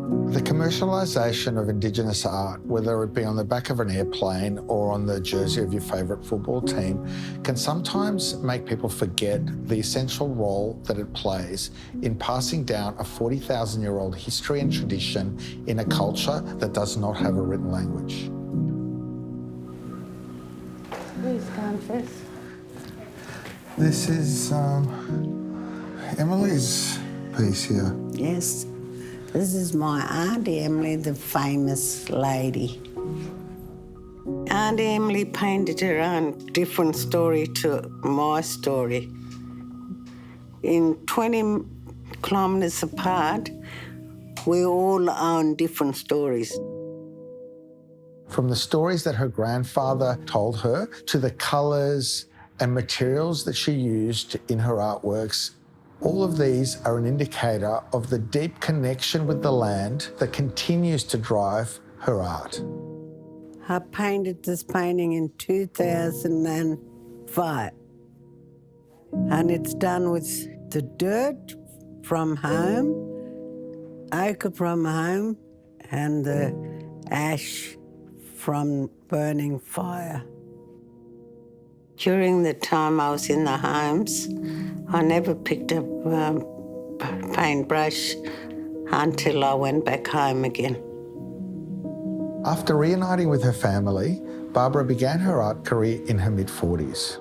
The commercialisation of Indigenous art, whether it be on the back of an airplane or on the jersey of your favourite football team, can sometimes make people forget the essential role that it plays in passing down a 40,000-year-old history and tradition in a culture that does not have a written language. Please confess. This is Emily's piece here. Yes. This is my Auntie Emily, the famous lady. Auntie Emily painted her own different story to my story. In 20 kilometres apart, we all own different stories. From the stories that her grandfather told her to the colours and materials that she used in her artworks, all of these are an indicator of the deep connection with the land that continues to drive her art. I painted this painting in 2005. And it's done with the dirt from home, ochre from home, and the ash from burning fire. During the time I was in the homes, I never picked up a paintbrush until I went back home again. After reuniting with her family, Barbara began her art career in her mid-40s.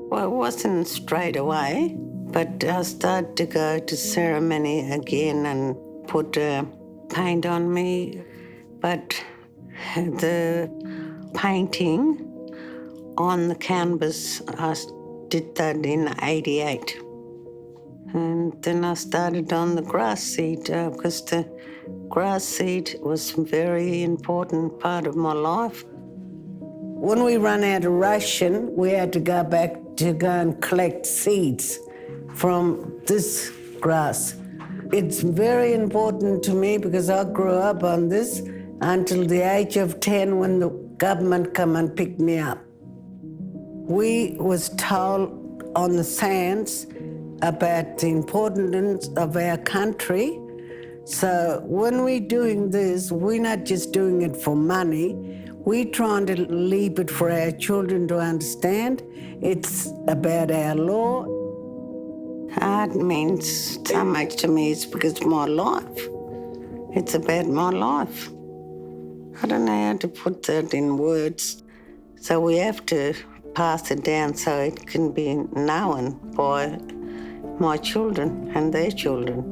Well, it wasn't straight away, but I started to go to ceremony again and put paint on me. But the painting on the canvas, I did that in 88. And then I started on the grass seed because the grass seed was a very important part of my life. When we ran out of ration, we had to go back to go and collect seeds from this grass. It's very important to me because I grew up on this until the age of 10 when the government come and picked me up. We was told on the sands about the importance of our country. So when we're doing this, we're not just doing it for money. We're trying to leave it for our children to understand. It's about our law. Art means so much to me. It's because it's my life. It's about my life. I don't know how to put that in words. So we have to pass it down so it can be known by my children and their children.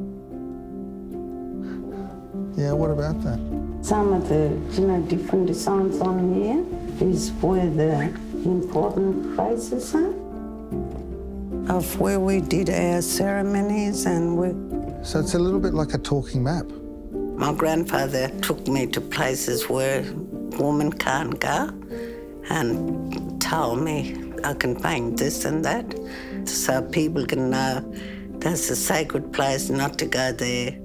Yeah, what about that? Some of the different designs on here is where the important places are of where we did our ceremonies and So it's a little bit like a talking map. My grandfather took me to places where women can't go and told me I can paint this and that so people can know that's a sacred place not to go there.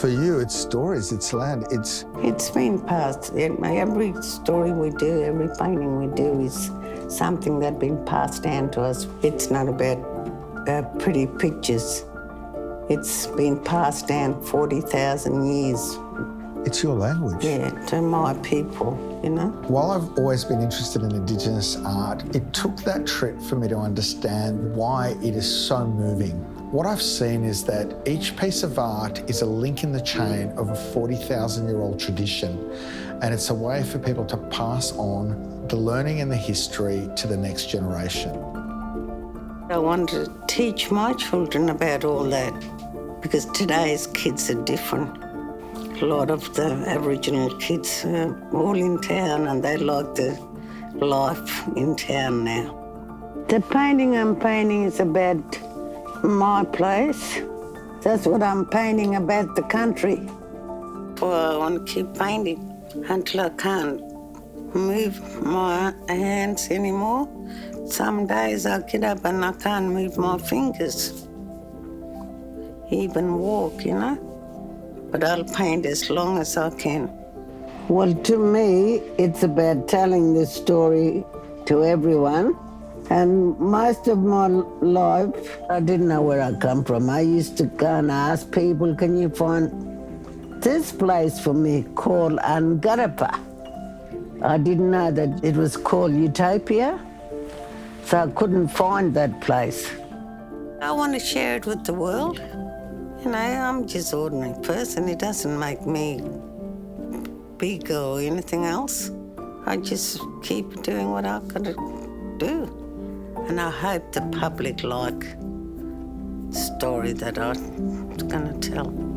For you, it's stories, it's land, it's been passed. Every story we do, every painting we do is something that's been passed down to us. It's not about pretty pictures. It's been passed down 40,000 years. It's your language. Yeah, to my people, While I've always been interested in Indigenous art, it took that trip for me to understand why it is so moving. What I've seen is that each piece of art is a link in the chain of a 40,000-year-old tradition, and it's a way for people to pass on the learning and the history to the next generation. I want to teach my children about all that because today's kids are different. A lot of the Aboriginal kids are all in town and they like the life in town now. The painting I'm painting is about my place. That's what I'm painting about the country. Well, I want to keep painting until I can't move my hands anymore. Some days I get up and I can't move my fingers, even walk, But I'll paint as long as I can. Well, to me, it's about telling the story to everyone And most of my life, I didn't know where I come from. I used to go and ask people, can you find this place for me called Angarapa? I didn't know that it was called Utopia, so I couldn't find that place. I want to share it with the world. You know, I'm just an ordinary person. It doesn't make me big or anything else. I just keep doing what I've got to do. And I hope the public like the story that I'm going to tell.